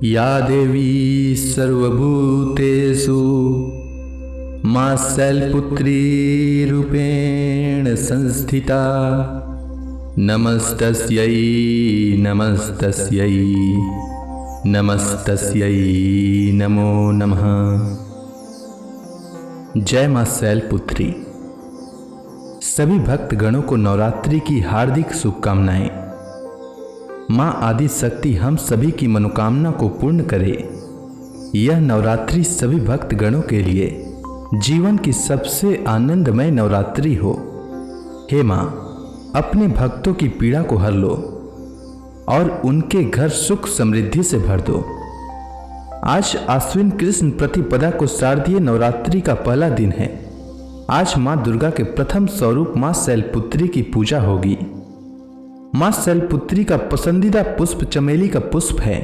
या देवी सर्वभूतेषु मां शैलपुत्री रूपेण संस्थिता। नमस्तस्यै नमस्तस्यै नमस्तस्यै नमो नमः। जय मां शैलपुत्री। सभी भक्त गणों को नवरात्रि की हार्दिक शुभकामनाएं। मां आदि शक्ति हम सभी की मनोकामना को पूर्ण करे। यह नवरात्रि सभी भक्त गणों के लिए जीवन की सबसे आनंदमय नवरात्रि हो। हे मां, अपने भक्तों की पीड़ा को हर लो और उनके घर सुख समृद्धि से भर दो। आज आश्विन कृष्ण प्रतिपदा को शारदीय नवरात्रि का पहला दिन है। आज मां दुर्गा के प्रथम स्वरूप मां शैलपुत्री की पूजा होगी। मां शैलपुत्री का पसंदीदा पुष्प चमेली का पुष्प है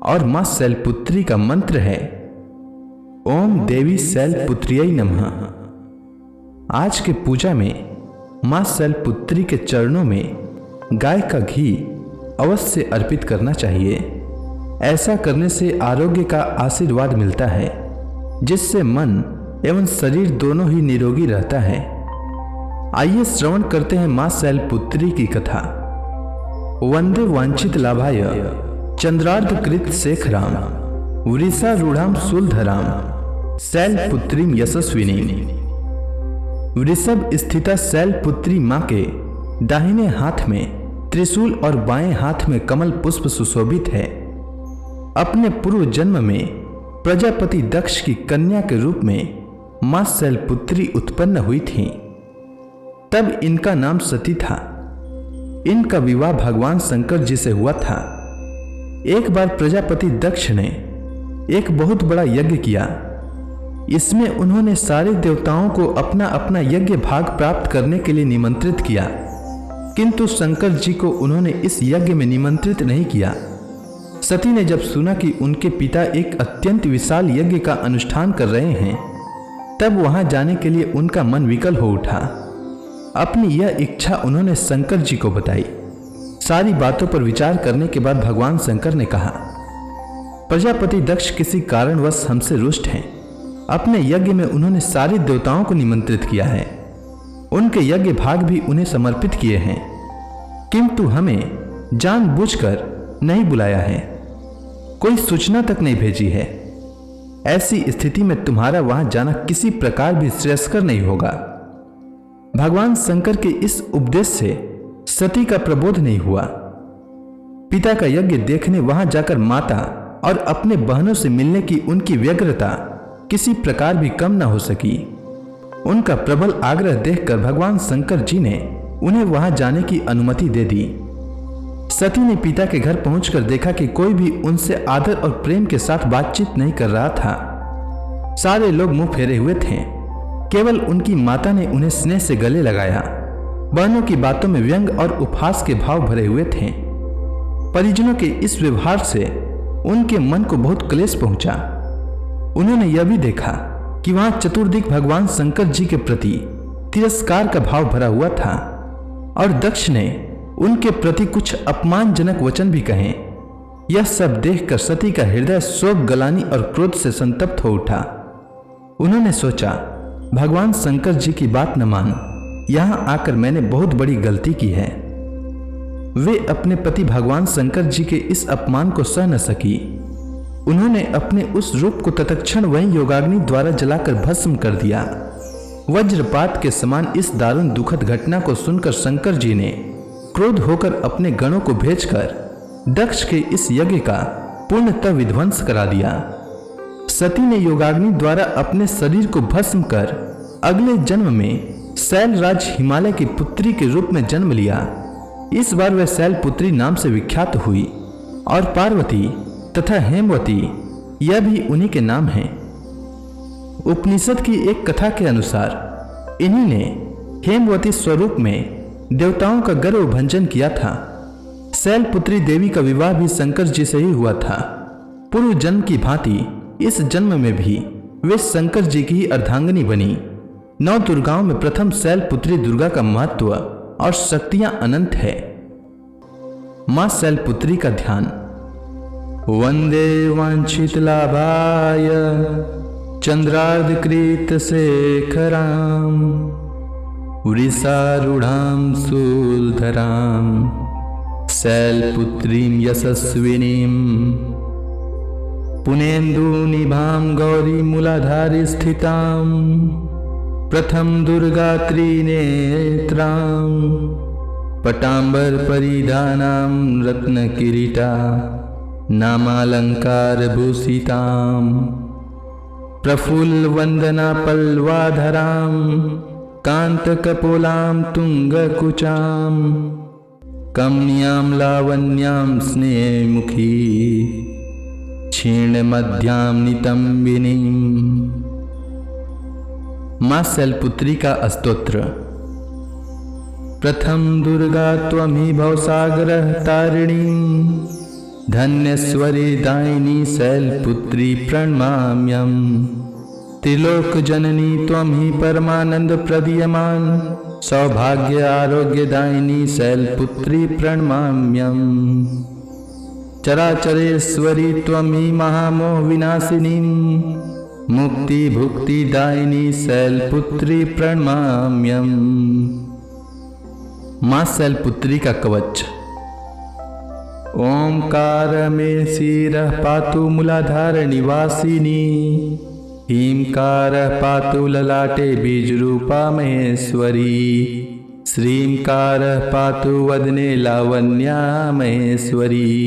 और मां शैलपुत्री का मंत्र है ओम देवी शैलपुत्र्यै नमः। आज के पूजा में मां शैलपुत्री के चरणों में गाय का घी अवश्य अर्पित करना चाहिए। ऐसा करने से आरोग्य का आशीर्वाद मिलता है, जिससे मन एवं शरीर दोनों ही निरोगी रहता है। आइए श्रवण करते हैं मां शैलपुत्री की कथा। वंदे वांछित लाभाय चंद्रार्धकृत शेखराम वृषारूढ़ाम शूलधराम शैलपुत्रीम यशस्विनी। वृषभ स्थिता शैलपुत्री मां के दाहिने हाथ में त्रिशूल और बाएं हाथ में कमल पुष्प सुशोभित है। अपने पूर्व जन्म में प्रजापति दक्ष की कन्या के रूप में मां शैलपुत्री उत्पन्न हुई थीं। तब इनका नाम सती था। इनका विवाह भगवान शंकर जी से हुआ था। एक बार प्रजापति दक्ष ने एक बहुत बड़ा यज्ञ किया। इसमें उन्होंने सारे देवताओं को अपना अपना यज्ञ भाग प्राप्त करने के लिए निमंत्रित किया, किंतु शंकर जी को उन्होंने इस यज्ञ में निमंत्रित नहीं किया। सती ने जब सुना कि उनके पिता एक अत्यंत विशाल यज्ञ का अनुष्ठान कर रहे हैं, तब वहां जाने के लिए उनका मन विकल हो उठा। अपनी यह इच्छा उन्होंने शंकर जी को बताई। सारी बातों पर विचार करने के बाद भगवान शंकर ने कहा, प्रजापति दक्ष किसी कारणवश हमसे रुष्ट हैं। अपने यज्ञ में उन्होंने सारे देवताओं को निमंत्रित किया है, उनके यज्ञ भाग भी उन्हें समर्पित किए हैं, किंतु हमें जानबूझकर नहीं बुलाया है, कोई सूचना तक नहीं भेजी है। ऐसी स्थिति में तुम्हारा वहां जाना किसी प्रकार भी श्रेयस्कर नहीं होगा। भगवान शंकर के इस उपदेश से सती का प्रबोध नहीं हुआ। पिता का यज्ञ देखने वहां जाकर माता और अपने बहनों से मिलने की उनकी व्यग्रता किसी प्रकार भी कम न हो सकी। उनका प्रबल आग्रह देखकर भगवान शंकर जी ने उन्हें वहां जाने की अनुमति दे दी। सती ने पिता के घर पहुंचकर देखा कि कोई भी उनसे आदर और प्रेम के साथ बातचीत नहीं कर रहा था। सारे लोग मुंह फेरे हुए थे। केवल उनकी माता ने उन्हें स्नेह से गले लगाया। बहनों की बातों में व्यंग और उपहास के भाव भरे हुए थे। परिजनों के इस व्यवहार से उनके मन को बहुत क्लेश पहुंचा। उन्होंने यह भी देखा कि वहां चतुर्दिक भगवान शंकर जी के प्रति तिरस्कार का भाव भरा हुआ था और दक्ष ने उनके प्रति कुछ अपमानजनक वचन भी कहे। यह सब देखकर सती का हृदय शोक, ग्लानि और क्रोध से संतप्त हो उठा। उन्होंने सोचा, भगवान शंकर जी की बात न मान, यहां आकर मैंने बहुत बड़ी गलती की है। वे अपने पति भगवान शंकर जी के इस अपमान को सह न सकी। उन्होंने अपने उस रूप को तत्क्षण वहीं योगाग्नि द्वारा जलाकर भस्म कर दिया। वज्रपात के समान इस दारुण दुखद घटना को सुनकर शंकर जी ने क्रोध होकर अपने गणों को भेजकर दक्ष के इस यज्ञ का पूर्णतः विध्वंस करा दिया। सती ने योगाग्नि द्वारा अपने शरीर को भस्म कर अगले जन्म में शैलराज हिमालय की पुत्री के रूप में जन्म लिया। इस बार वह शैलपुत्री नाम से विख्यात हुई और पार्वती तथा हेमवती यह भी उन्हीं के नाम हैं। उपनिषद की एक कथा के अनुसार इन्हीं ने हेमवती स्वरूप में देवताओं का गर्व भंजन किया था। शैलपुत्री देवी का विवाह भी शंकर जी से ही हुआ था। पूर्व जन्म की भांति इस जन्म में भी वे शंकर जी की ही अर्धांगिनी बनी। 9 दुर्गाओं में प्रथम शैलपुत्री दुर्गा का महत्व और शक्तियां अनंत है। मां शैलपुत्री का ध्यान। वंदे वांछितलाभाय चंद्रार्धकृतशेखरां वृषारूढां शूलधरां शैलपुत्रीं यशस्विनीं पुनेन्दुनिभां गौरीमूलाधारे स्थितां प्रथम दुर्गात्रिनेत्रां पटाम्बरपरिधानां रत्नकिरीटा नामालङ्कारभूषितां प्रफुल्लवन्दनापल्वाधरां कान्तकपोलां तुङ्गकुचां कमनीयां लावण्यां स्नेहमुखी क्षीणमध्यां नितंबिनीं। मां शैलपुत्री का स्तोत्र। प्रथम दुर्गा त्वमि भवसागरः तारिणीं धन्यस्वरी दायिनी शैलपुत्री प्रणमाम्यहम्। त्रिलोकजननी त्वमि परमानंद प्रदीयमान सौभाग्य आरोग्यदायिनी शैलपुत्री प्रणमाम्यहम्। चराचरेश्वरी त्वमि महामोह विनाशिनीं मुक्ति भुक्तिदायिनी शैलपुत्री प्रणमाम्यहम्। मां शैलपुत्री का कवच। ओंकार में शिरः पातु मूलाधार निवासिनी हींकार पातु ललाटे बीजरूपा महेश्वरी श्रींकार पातु वदने लावण्या महेश्वरी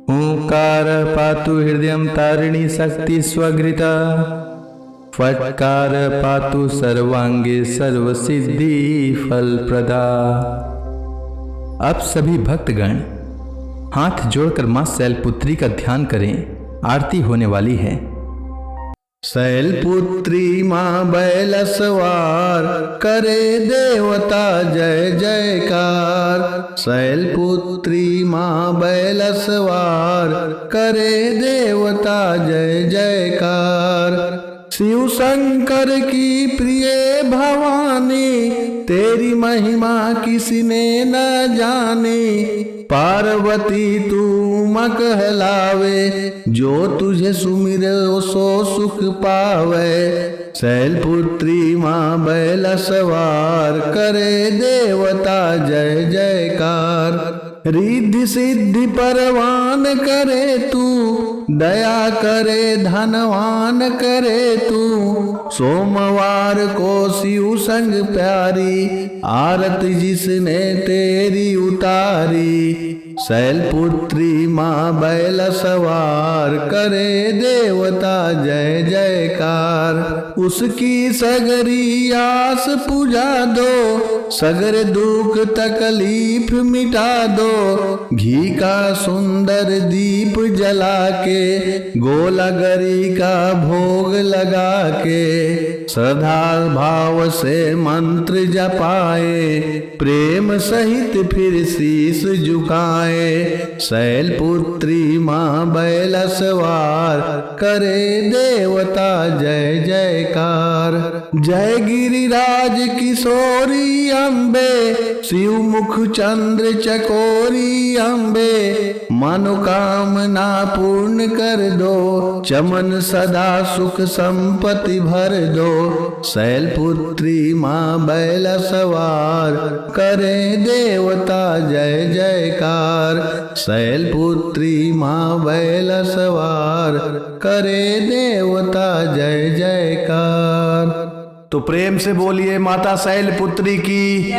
ओंकार पातु हृदयं तारिणी शक्ति स्वगृता फटकार पातु सर्वांगे सर्वसिद्धि फलप्रदा। अब सभी भक्तगण हाथ जोड़कर मां शैलपुत्री का ध्यान करें, आरती होने वाली है। शैलपुत्री मां बैलसवार करे देवता जय जयकार। शैलपुत्री मां बैलसवार करे देवता जय जयकार। शिव शंकर की प्रिय भवानी तेरी महिमा किसी ने न जानी। पार्वती तू मां कहलावे जो तुझे सुमिरे सो सुख पावे। शैलपुत्री मां बैलसवार करे देवता जय जयकार। रिद्धि सिद्धि परवान करे तू दया करे धनवान करे तू। सोमवार को शिव संग प्यारी आरती जिसने तेरी उतारी। शैलपुत्री मां बैलसवार करे देवता जय जयकार। उसकी सगरी आस पुजा दो सगर दुख तकलीफ मिटा दो। घी का सुंदर दीप जला के गोलागरी का भोग लगा के श्रद्धा भाव से मंत्र जपाए प्रेम सहित फिर शीश झुकाए। शैलपुत्री मां बैलसवार करे देवता जय जयकार। जय गिरिराज किशोरी अम्बे शिव मुख चंद्र चकोरी अम्बे। मनोकामना पूर्ण कर दो चमन सदा सुख संपत्ति भर दो। शैलपुत्री मां बैलसवार करे देवता जय जयकार। शैलपुत्री मां बैलसवार करे देवता जय जयकार। तो प्रेम से बोलिए माता शैलपुत्री की।